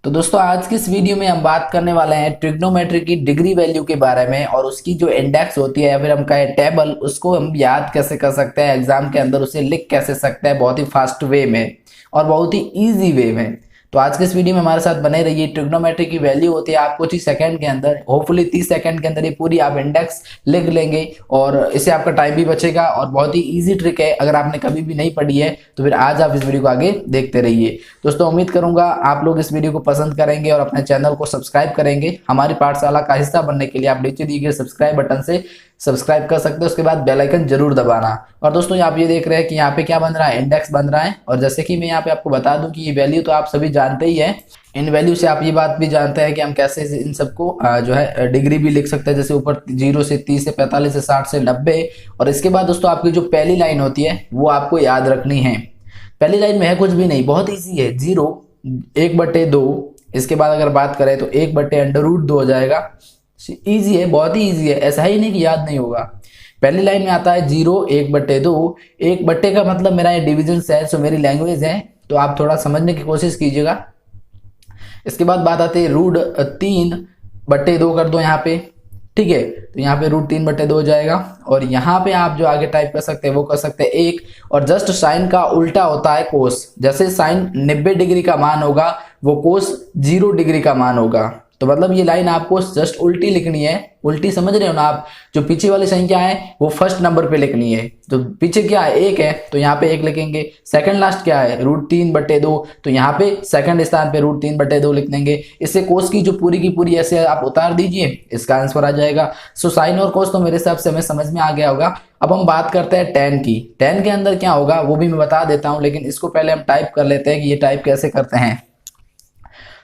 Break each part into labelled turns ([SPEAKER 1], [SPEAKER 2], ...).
[SPEAKER 1] तो दोस्तों आज की इस वीडियो में हम बात करने वाले हैं ट्रिग्नोमेट्री की डिग्री वैल्यू के बारे में और उसकी जो इंडेक्स होती है या फिर हम कहें टेबल, उसको हम याद कैसे कर सकते हैं, एग्जाम के अंदर उसे लिख कैसे सकते हैं बहुत ही फास्ट वे में और बहुत ही इजी वे में। तो आज के इस वीडियो में हमारे साथ बने रहिए। ट्रिग्नोमेट्री की वैल्यू होती है आप कुछ ही सेकंड के अंदर, होपफुली 30 सेकंड के अंदर ये पूरी आप इंडेक्स लिख लेंगे और इससे आपका टाइम भी बचेगा और बहुत ही इजी ट्रिक है। अगर आपने कभी भी नहीं पढ़ी है तो फिर आज आप इस वीडियो को आगे देखते रहिए। दोस्तों उम्मीद करूंगा आप लोग इस वीडियो को पसंद करेंगे और अपने चैनल को सब्सक्राइब करेंगे। हमारी पाठशाला का हिस्सा बनने के लिए आप नीचे दिए गए सब्सक्राइब बटन से सब्सक्राइब कर सकते हैं, उसके बाद बेल आइकन जरूर दबाना। और दोस्तों आप ये देख रहे हैं कि यहाँ पे क्या बन रहा है, इंडेक्स बन रहा है। और जैसे कि मैं यहाँ पे आपको बता दूं कि ये वैल्यू तो आप सभी जानते ही हैं। इन वैल्यू से आप ये बात भी जानते हैं कि हम कैसे इन सबको जो है डिग्री भी लिख सकते हैं, जैसे ऊपर 0 से 30 से 45 से 60 से 90। और इसके बाद दोस्तों आपकी जो पहली लाइन होती है वो आपको याद रखनी है। पहली लाइन में है कुछ भी नहीं, बहुत ईजी है, 0 1/2। इसके बाद अगर बात करें तो 1/√2 हो जाएगा। इजी है, बहुत ही इजी है, ऐसा ही नहीं कि याद नहीं होगा। पहली लाइन में आता है 0 1/2। 1/, का मतलब मेरा ये डिविजन है, सो मेरी लैंग्वेज है, तो आप थोड़ा समझने की कोशिश कीजिएगा। इसके बाद बात आती है √3/2 कर दो यहाँ पे, ठीक है। तो यहाँ पे √3/2 हो जाएगा। और यहाँ पे आप जो आगे टाइप कर सकते हैं वो कर सकते हैं 1। और जस्ट साइन का उल्टा होता है कोस। जैसे साइन 90 डिग्री का मान होगा वो कोस 0 डिग्री का मान होगा। तो मतलब ये लाइन आपको जस्ट उल्टी लिखनी है। उल्टी समझ रहे हो ना आप? जो पीछे वाली संख्या है वो फर्स्ट नंबर पे लिखनी है। तो पीछे क्या है, 1 है, तो यहाँ पे 1 लिखेंगे। सेकंड लास्ट क्या है, √3/2, तो यहाँ पे सेकंड स्थान पे √3/2 लिख देंगे। इससे कोस की जो पूरी की पूरी ऐसे आप उतार दीजिए, इसका आंसर आ जाएगा। सो साइन और कोस तो मेरे हिसाब से हमें समझ में आ गया होगा। अब हम बात करते हैं tan की। tan के अंदर क्या होगा वो भी मैं बता देता हूँ, लेकिन इसको पहले हम टाइप कर लेते हैं कि ये टाइप कैसे करते हैं।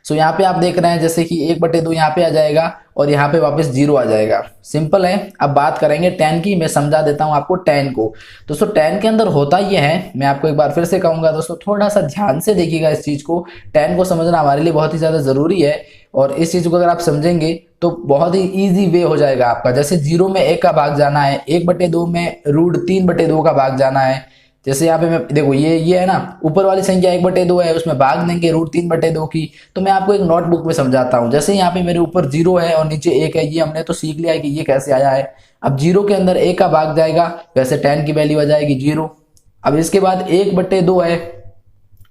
[SPEAKER 1] सो यहाँ पे आप देख रहे हैं जैसे कि 1/2 यहाँ पे आ जाएगा और यहाँ पे वापस 0 आ जाएगा। सिंपल है। अब बात करेंगे tan की। मैं समझा देता हूँ आपको tan को। दोस्तों tan के अंदर होता ये है, मैं आपको एक बार फिर से कहूंगा दोस्तों थोड़ा सा ध्यान से देखिएगा इस चीज को। tan को समझना हमारे लिए बहुत ही ज्यादा जरूरी है और इस चीज को अगर आप समझेंगे तो बहुत ही ईजी वे हो जाएगा आपका। जैसे 0 में 1 का भाग जाना है, 1/2 में √3/2 का भाग जाना है। जैसे यहाँ पे मैं देखो ये है ना, ऊपर वाली संख्या 1/2 है, उसमें भाग देंगे √3/2 की। तो मैं आपको एक नोटबुक में समझाता हूँ। जैसे यहाँ पे मेरे ऊपर 0 है और नीचे 1 है, ये हमने तो सीख लिया है कि ये कैसे आया है। अब 0 के अंदर 1 का भाग जाएगा, वैसे tan की वैल्यू आ जाएगी 0। अब इसके बाद 1/2 है,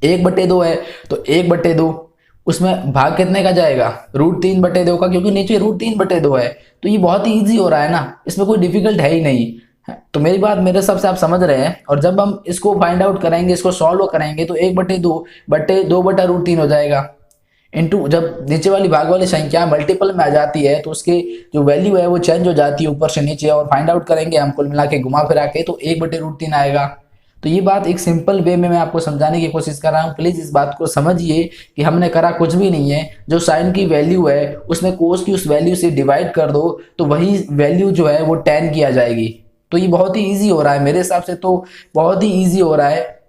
[SPEAKER 1] 1/2 है, तो 1/2 उसमें भाग कितने का जाएगा, √3/2 का, क्योंकि नीचे √3/2 है। तो ये बहुत ही ईजी हो रहा है ना, इसमें कोई डिफिकल्ट है ही नहीं। तो मेरी बात मेरे हिसाब से आप समझ रहे हैं। और जब हम इसको फाइंड आउट करेंगे, इसको सॉल्व करेंगे, तो 1/2/2/√3 हो जाएगा। इनटू जब नीचे वाली भाग वाली संख्या मल्टीपल में आ जाती है तो उसकी जो वैल्यू है वो चेंज हो जाती है ऊपर से नीचे, और फाइंड आउट करेंगे हम कुल मिला के घुमा फिरा के, तो 1/√3 आएगा। तो ये बात एक सिंपल वे में मैं आपको समझाने की कोशिश कर रहा हूँ। प्लीज इस बात को समझिए कि हमने करा कुछ भी नहीं है। जो साइन की वैल्यू है उसमें कोस की उस वैल्यू से डिवाइड कर दो तो वही वैल्यू जो है वो tan की आ जाएगी। तो ये बहुत ही इजी हो रहा है मेरे हिसाब से, तो बहुत ही इजी हो रहा है।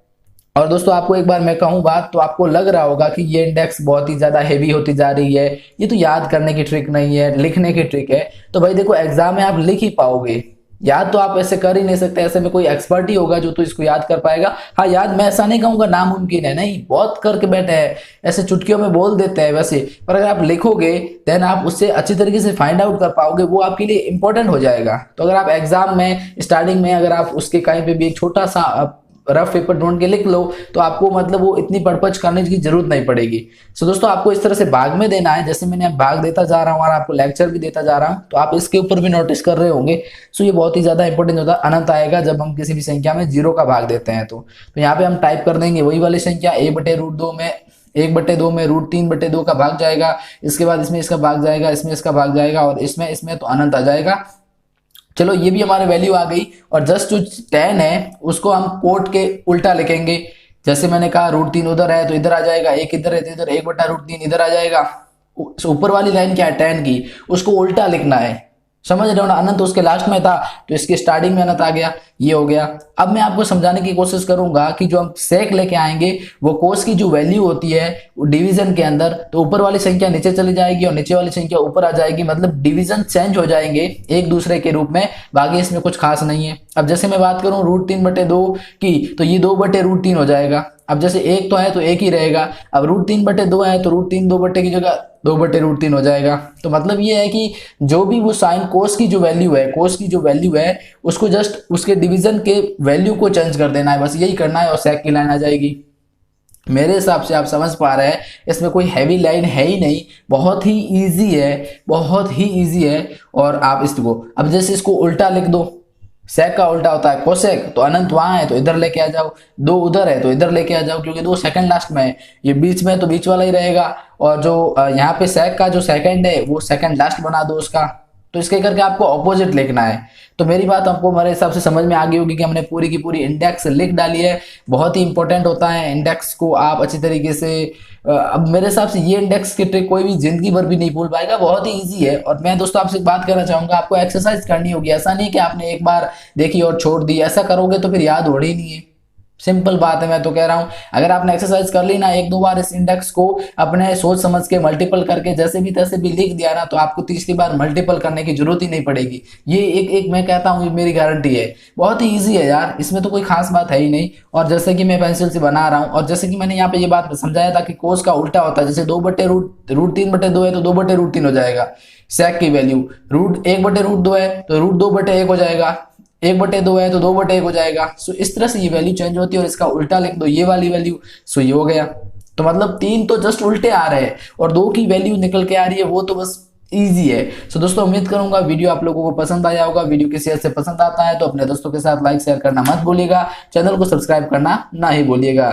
[SPEAKER 1] और दोस्तों आपको एक बार मैं कहूँ बात, तो आपको लग रहा होगा कि ये इंडेक्स बहुत ही ज्यादा हेवी होती जा रही है, ये तो याद करने की ट्रिक नहीं है, लिखने की ट्रिक है। तो भाई देखो एग्जाम में आप लिख ही पाओगे, याद तो आप ऐसे कर ही नहीं सकते। ऐसे में कोई एक्सपर्ट ही होगा जो तो इसको याद कर पाएगा। हाँ याद मैं ऐसा नहीं कहूंगा नामुमकिन है, नहीं, बहुत करके बैठे हैं, ऐसे चुटकियों में बोल देते हैं वैसे, पर अगर आप लिखोगे देन आप उससे अच्छी तरीके से फाइंड आउट कर पाओगे, वो आपके लिए इंपॉर्टेंट हो जाएगा। तो अगर आप एग्जाम में स्टार्टिंग में अगर आप उसके कहीं पे भी एक छोटा सा रफ पेपर ढूंढ के लिख लो तो आपको मतलब वो इतनी पड़पच करने की जरूरत नहीं पड़ेगी। सो दोस्तों आपको इस तरह से भाग में देना है, जैसे मैंने भाग देता जा रहा हूँ और आपको लेक्चर भी देता जा रहा हूँ, तो आप इसके ऊपर भी नोटिस कर रहे होंगे। सो ये बहुत ही ज्यादा इंपॉर्टेंट होता है। अनंत आएगा जब हम किसी भी संख्या में 0 का भाग देते हैं। तो यहाँ पे हम टाइप कर देंगे वही वाली संख्या, 1/√2 में 1/2 में √3/2 का भाग जाएगा। इसके बाद इसमें इसका भाग जाएगा, इसमें इसका भाग जाएगा और इसमें तो अनंत आ जाएगा। चलो ये भी हमारे वैल्यू आ गई। और जस्ट जो tan है उसको हम कोट के उल्टा लिखेंगे। जैसे मैंने कहा √3 उधर है तो इधर आ जाएगा, 1 इधर है तो इधर 1/√3 इधर आ जाएगा। ऊपर वाली लाइन क्या है tan की, उसको उल्टा लिखना है, समझ रहे हो ना। अनंत उसके लास्ट में था तो इसकी स्टार्टिंग में अनंत आ गया, ये हो गया। अब मैं आपको समझाने की कोशिश करूंगा कि जो हम सेक लेके आएंगे वो कोस की जो वैल्यू होती है डिवीजन के अंदर, तो ऊपर वाली संख्या नीचे चली जाएगी और नीचे वाली संख्या ऊपर आ जाएगी, मतलब डिवीजन चेंज हो जाएंगे एक दूसरे के रूप में। बाकी इसमें कुछ खास नहीं है। अब जैसे मैं बात करूं √3/2 की, तो ये 2/√3 हो जाएगा। अब जैसे एक तो है तो एक ही रहेगा, अब √3/2 है तो √3 2 की जगह 2/√3 हो जाएगा। तो मतलब ये है कि जो भी वो साइन कोस की जो वैल्यू है, कोस की जो वैल्यू है उसको जस्ट उसके डिवीजन के वैल्यू को चेंज कर देना है, बस यही करना है और सेक की लाइन आ जाएगी। मेरे हिसाब से आप समझ पा रहे हैं, इसमें कोई हैवी लाइन है ही नहीं, बहुत ही इजी है, बहुत ही इजी है। और आप इसको अब जैसे इसको उल्टा लिख दो, सेक का उल्टा होता है कोसेक, तो अनंत वहां है तो इधर लेके आ जाओ, दो उधर है तो इधर लेके आ जाओ, क्योंकि दो सेकंड लास्ट में है, ये बीच में तो बीच वाला ही रहेगा। और जो यहाँ पे सेक का जो सेकंड है वो सेकंड लास्ट बना दो उसका। तो इसके करके आपको ऑपोजिट लिखना है। तो मेरी बात आपको मेरे हिसाब से समझ में आ गई होगी कि हमने पूरी की पूरी इंडेक्स लिख डाली है। बहुत ही इंपॉर्टेंट होता है इंडेक्स को आप अच्छी तरीके से अब मेरे हिसाब से ये इंडेक्स की ट्रिक कोई भी जिंदगी भर भी नहीं भूल पाएगा, बहुत ही इजी है। और मैं दोस्तों आपसे एक बात करना चाहूंगा, आपको एक्सरसाइज करनी होगी, ऐसा नहीं कि आपने एक बार देखी और छोड़ दी, ऐसा करोगे तो फिर याद हो रही नहीं है। सिंपल बात है, मैं तो कह रहा हूं अगर आपने एक्सरसाइज कर ली ना, एक दो बार इस इंडेक्स को अपने सोच समझ के मल्टीपल करके जैसे भी तैसे भी लिख दिया ना, तो आपको तीसरी बार मल्टीपल करने की जरूरत ही नहीं पड़ेगी। ये एक एक मैं कहता हूँ मेरी गारंटी है, बहुत ही ईजी है यार, इसमें तो कोई खास बात है ही नहीं। और जैसे कि मैं पेंसिल से बना रहा हूँ, और जैसे कि मैंने यहाँ पे ये बात समझाया था कि कोस का उल्टा होता है, जैसे √3/2 है तो 2/√3 हो जाएगा। सेक की वैल्यू √1/√2 है तो √2/1 हो जाएगा, 1/2 है तो 2/1 हो जाएगा। सो इस तरह से ये वैल्यू चेंज होती है, और इसका उल्टा लिख दो ये वाली वैल्यू, सो ये हो गया। तो मतलब तीन तो जस्ट उल्टे आ रहे हैं और दो की वैल्यू निकल के आ रही है, वो तो बस इजी है। सो दोस्तों उम्मीद करूंगा वीडियो आप लोगों को पसंद आया होगा। वीडियो किसी हद से पसंद आता है तो अपने दोस्तों के साथ लाइक शेयर करना मत भूलिएगा, चैनल को सब्सक्राइब करना ना ही भूलिएगा।